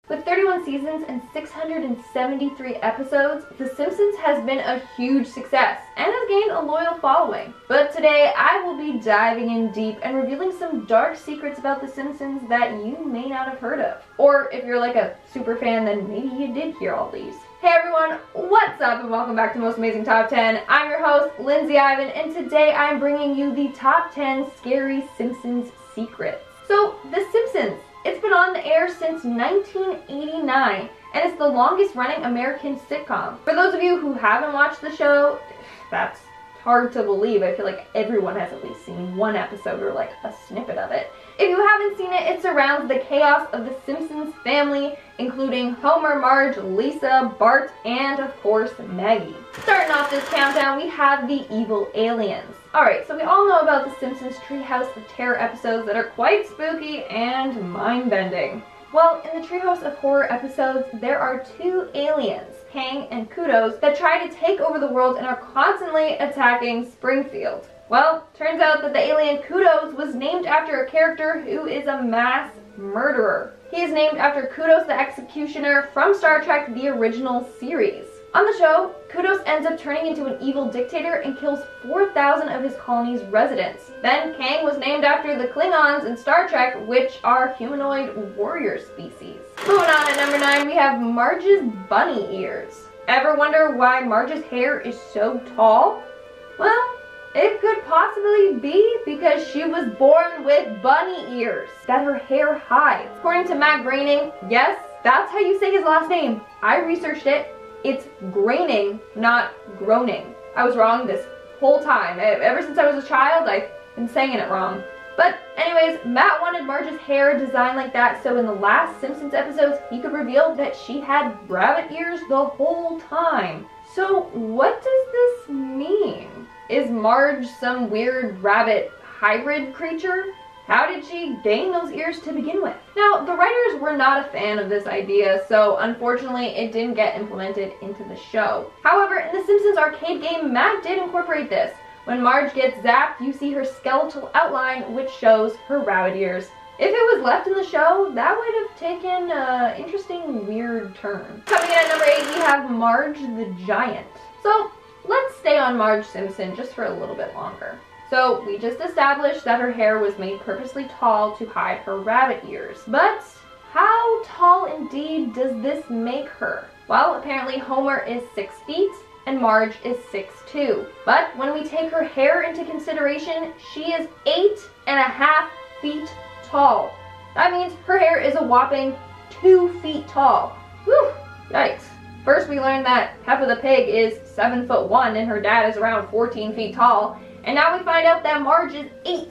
With 31 seasons and 673 episodes, The Simpsons has been a huge success and has gained a loyal following. But today, I will be diving in deep and revealing some dark secrets about The Simpsons that you may not have heard of. Or if you're like a super fan, then maybe you did hear all these. Hey everyone, what's up and welcome back to Most Amazing Top 10. I'm your host, Lindsay Ivan, and today I'm bringing you the top 10 scary Simpsons secrets. So, The Simpsons. It's been on the air since 1989, and it's the longest running American sitcom. For those of you who haven't watched the show, that's hard to believe. I feel like everyone has at least seen one episode or like a snippet of it. If you haven't seen it, it surrounds the chaos of the Simpsons family, including Homer, Marge, Lisa, Bart, and of course, Maggie. Starting off this countdown, we have the evil aliens. Alright, so we all know about the Simpsons Treehouse of Terror episodes that are quite spooky and mind-bending. Well, in the Treehouse of Horror episodes, there are two aliens, Kang and Kudos, that try to take over the world and are constantly attacking Springfield. Well, turns out that the alien Kudos was named after a character who is a mass murderer. He is named after Kudos the Executioner from Star Trek, the original series. On the show, Kudos ends up turning into an evil dictator and kills 4,000 of his colony's residents. Then Kang was named after the Klingons in Star Trek, which are humanoid warrior species. Moving on at number 9, we have Marge's bunny ears. Ever wonder why Marge's hair is so tall? Well, it could possibly be because she was born with bunny ears that her hair hides. According to Matt Groening, yes, that's how you say his last name. I researched it. It's Groening, not groaning. I was wrong this whole time. Ever since I was a child, I've been saying it wrong. But anyways, Matt wanted Marge's hair designed like that, so in the last Simpsons episodes, he could reveal that she had rabbit ears the whole time. So what does this mean? Is Marge some weird rabbit hybrid creature? How did she gain those ears to begin with? Now, the writers were not a fan of this idea, so unfortunately it didn't get implemented into the show. However, in the Simpsons arcade game, Matt did incorporate this. When Marge gets zapped, you see her skeletal outline, which shows her rabbit ears. If it was left in the show, that would have taken an interesting, weird turn. Coming in at number 8, we have Marge the Giant. So, let's stay on Marge Simpson just for a little bit longer. So, we just established that her hair was made purposely tall to hide her rabbit ears. But how tall indeed does this make her? Well, apparently Homer is 6 feet and Marge is 6'2". But when we take her hair into consideration, she is 8.5 feet tall. That means her hair is a whopping 2 feet tall. Whew, yikes. First we learned that Peppa the Pig is 7'1" and her dad is around 14 feet tall. And now we find out that Marge is 8'6".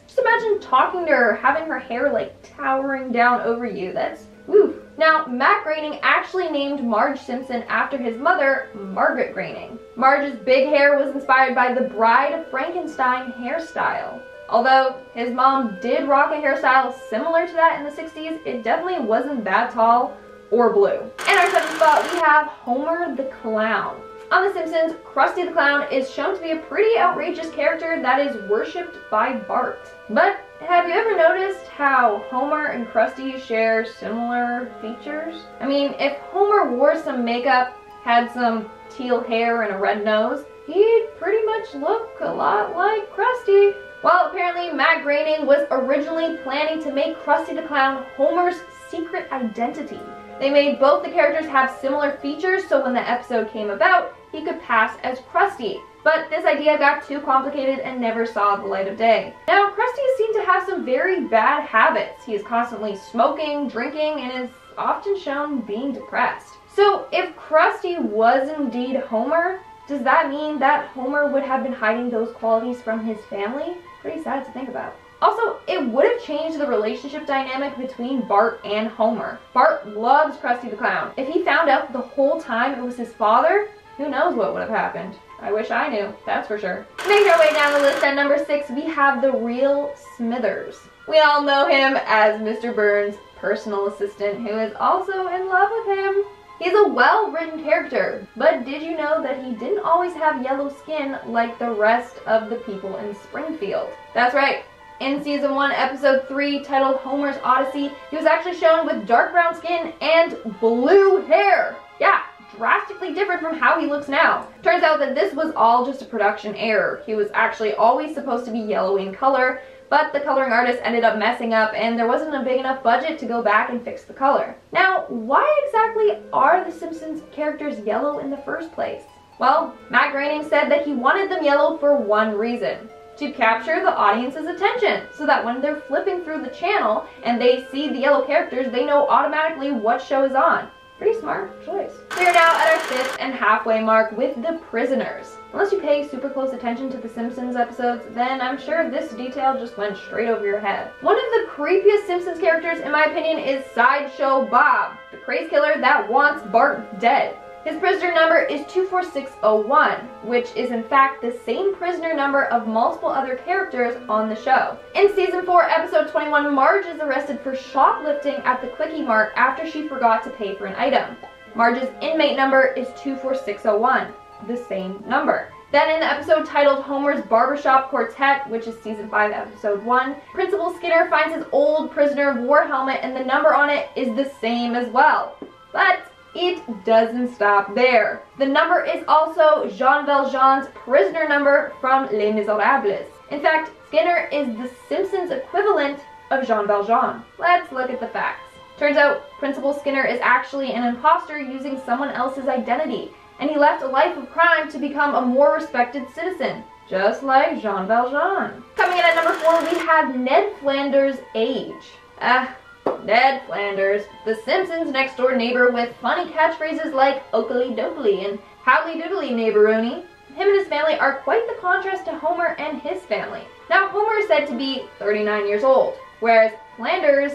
Just imagine talking to her, having her hair like towering down over you. That's woo. Now, Matt Groening actually named Marge Simpson after his mother, Margaret Groening. Marge's big hair was inspired by the Bride of Frankenstein hairstyle. Although his mom did rock a hairstyle similar to that in the 60s, it definitely wasn't that tall or blue. In our 7th spot, we have Homer the Clown. On The Simpsons, Krusty the Clown is shown to be a pretty outrageous character that is worshipped by Bart. But have you ever noticed how Homer and Krusty share similar features? I mean, if Homer wore some makeup, had some teal hair and a red nose, he'd pretty much look a lot like Krusty. Well, apparently Matt Groening was originally planning to make Krusty the Clown Homer's secret identity. They made both the characters have similar features, so when the episode came about, he could pass as Krusty. But this idea got too complicated and never saw the light of day. Now, Krusty is seen to have some very bad habits. He is constantly smoking, drinking, and is often shown being depressed. So, if Krusty was indeed Homer, does that mean that Homer would have been hiding those qualities from his family? Pretty sad to think about. Also, it would have changed the relationship dynamic between Bart and Homer. Bart loves Krusty the Clown. If he found out the whole time it was his father, who knows what would have happened. I wish I knew, that's for sure. Making our way down the list at number 6, we have the real Smithers. We all know him as Mr. Burns' personal assistant, who is also in love with him. He's a well-written character, but did you know that he didn't always have yellow skin like the rest of the people in Springfield? That's right, In season 1, episode 3, titled Homer's Odyssey, he was actually shown with dark brown skin and blue hair. Yeah, drastically different from how he looks now. Turns out that this was all just a production error. He was actually always supposed to be yellow in color, but the coloring artist ended up messing up and there wasn't a big enough budget to go back and fix the color. Now, why exactly are the Simpsons characters yellow in the first place? Well, Matt Groening said that he wanted them yellow for one reason: to capture the audience's attention, so that when they're flipping through the channel and they see the yellow characters, they know automatically what show is on. Pretty smart choice. We are now at our 5th and halfway mark with The Prisoners. Unless you pay super close attention to the Simpsons episodes, then I'm sure this detail just went straight over your head. One of the creepiest Simpsons characters, in my opinion, is Sideshow Bob, the crazy killer that wants Bart dead. His prisoner number is 24601, which is in fact the same prisoner number of multiple other characters on the show. In season 4, episode 21, Marge is arrested for shoplifting at the Quickie Mart after she forgot to pay for an item. Marge's inmate number is 24601, the same number. Then in the episode titled Homer's Barbershop Quartet, which is season 5, episode 1, Principal Skinner finds his old prisoner of war helmet and the number on it is the same as well. But it doesn't stop there. The number is also Jean Valjean's prisoner number from Les Miserables. In fact, Skinner is the Simpsons equivalent of Jean Valjean. Let's look at the facts. Turns out Principal Skinner is actually an imposter using someone else's identity, and he left a life of crime to become a more respected citizen, just like Jean Valjean. Coming in at number 4, we have Ned Flanders' age. Ned Flanders, the Simpsons' next-door neighbor with funny catchphrases like Oakley Dokley and Howdy Doodly Neighboroonie. Him and his family are quite the contrast to Homer and his family. Now, Homer is said to be 39 years old, whereas Flanders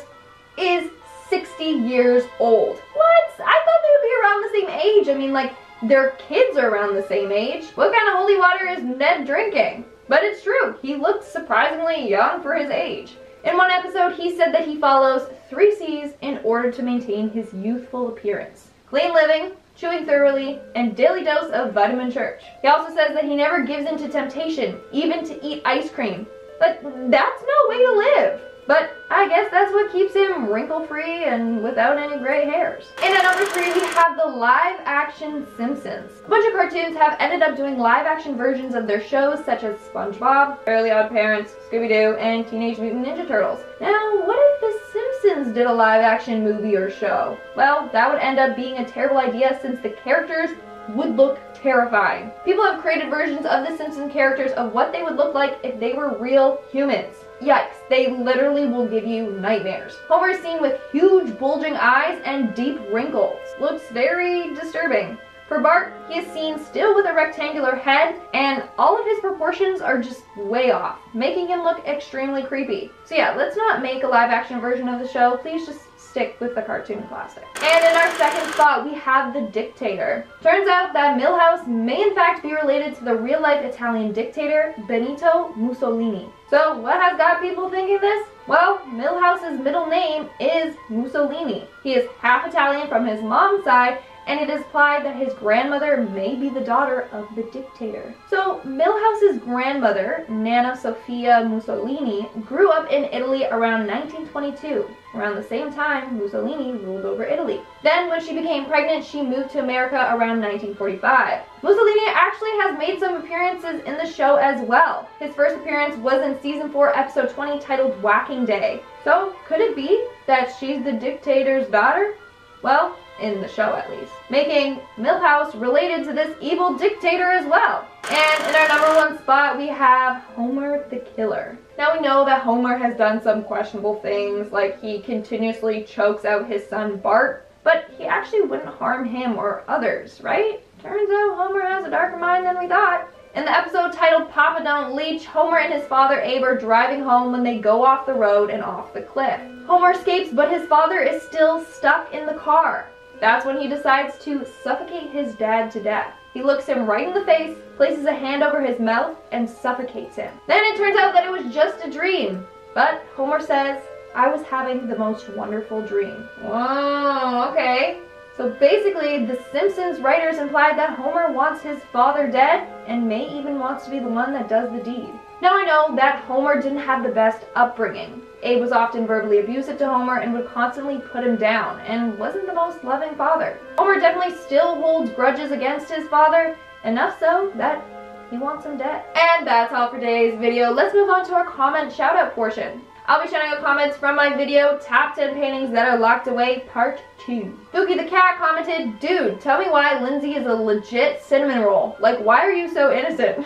is 60 years old. What? I thought they would be around the same age. I mean, like, their kids are around the same age. What kind of holy water is Ned drinking? But it's true, he looks surprisingly young for his age. In one episode, he said that he follows 3 C's in order to maintain his youthful appearance: clean living, chewing thoroughly, and daily dose of vitamin church. He also says that he never gives in to temptation, even to eat ice cream. But that's no way to live. But I guess that's what keeps him wrinkle-free and without any gray hairs. And at number 3, we have the live-action Simpsons. A bunch of cartoons have ended up doing live-action versions of their shows, such as SpongeBob, Fairly Odd Parents, Scooby-Doo, and Teenage Mutant Ninja Turtles. Now, what if the Simpsons did a live-action movie or show? Well, that would end up being a terrible idea since the characters would look terrifying. People have created versions of the Simpsons characters of what they would look like if they were real humans. Yikes, they literally will give you nightmares. Homer is seen with huge bulging eyes and deep wrinkles. Looks very disturbing. For Bart, he is seen still with a rectangular head, and all of his proportions are just way off, making him look extremely creepy. So yeah, let's not make a live action version of the show. Please just stick with the cartoon classic. And in our second spot, we have the Dictator. Turns out that Milhouse may in fact be related to the real-life Italian dictator, Benito Mussolini. So what has got people thinking this? Well, Milhouse's middle name is Mussolini. He is half Italian from his mom's side, and it is implied that his grandmother may be the daughter of the dictator. So Milhouse's grandmother, Nana Sofia Mussolini, grew up in Italy around 1922, around the same time Mussolini ruled over Italy. Then when she became pregnant, she moved to America around 1945. Mussolini actually has made some appearances in the show as well. His first appearance was in season 4, episode 20, titled Whacking Day. So could it be that she's the dictator's daughter? Well, in the show at least, making Milhouse related to this evil dictator as well. And in our number 1 spot, we have Homer the Killer. Now we know that Homer has done some questionable things, like he continuously chokes out his son Bart, but he actually wouldn't harm him or others, right? Turns out Homer has a darker mind than we thought. In the episode titled Papa Don't Leech, Homer and his father Abe are driving home when they go off the road and off the cliff. Homer escapes, but his father is still stuck in the car. That's when he decides to suffocate his dad to death. He looks him right in the face, places a hand over his mouth, and suffocates him. Then it turns out that it was just a dream. But Homer says, "I was having the most wonderful dream." Whoa, okay. So basically, the Simpsons writers implied that Homer wants his father dead and may even wants to be the one that does the deed. Now I know that Homer didn't have the best upbringing. Abe was often verbally abusive to Homer and would constantly put him down, and wasn't the most loving father. Homer definitely still holds grudges against his father, enough so that he wants him dead. And that's all for today's video. Let's move on to our comment shout-out portion. I'll be shouting out comments from my video, Top 10 Paintings That Are Locked Away, Part 2. Spooky the Cat commented, "Dude, tell me why Lindsay is a legit cinnamon roll. Like, why are you so innocent?"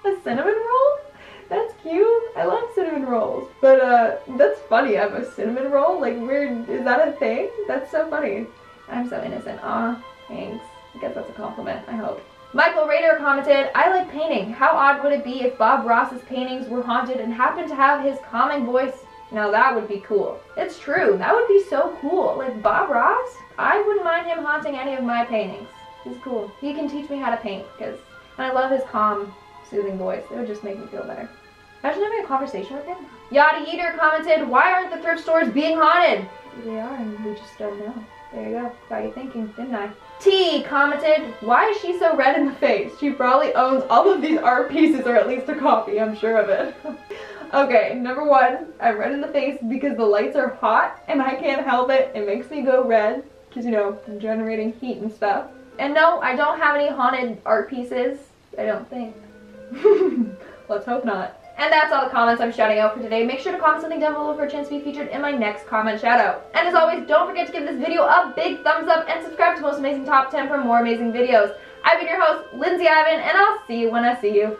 A cinnamon roll? That's cute. I love cinnamon rolls. But, that's funny. I'm a cinnamon roll? Like, weird. Is that a thing? That's so funny. I'm so innocent. Aw, thanks. I guess that's a compliment, I hope. Michael Rader commented, "I like painting. How odd would it be if Bob Ross's paintings were haunted and happened to have his calming voice? Now that would be cool." It's true. That would be so cool. Like, Bob Ross? I wouldn't mind him haunting any of my paintings. He's cool. He can teach me how to paint, because I love his calm, soothing voice. It would just make me feel better. Imagine having a conversation with him. Yada Yeater commented, "Why aren't the thrift stores being haunted?" They are, and we just don't know. There you go. Got you thinking, didn't I? T commented, "Why is she so red in the face? She probably owns all of these art pieces, or at least a copy, I'm sure of it." Okay, number one, I'm red in the face because the lights are hot and I can't help it. It makes me go red because, you know, I'm generating heat and stuff. And no, I don't have any haunted art pieces. I don't think. Let's hope not. And that's all the comments I'm shouting out for today. Make sure to comment something down below for a chance to be featured in my next comment shout out. And as always, don't forget to give this video a big thumbs up and subscribe to Most Amazing Top 10 for more amazing videos. I've been your host, Lindsay Ivan, and I'll see you when I see you.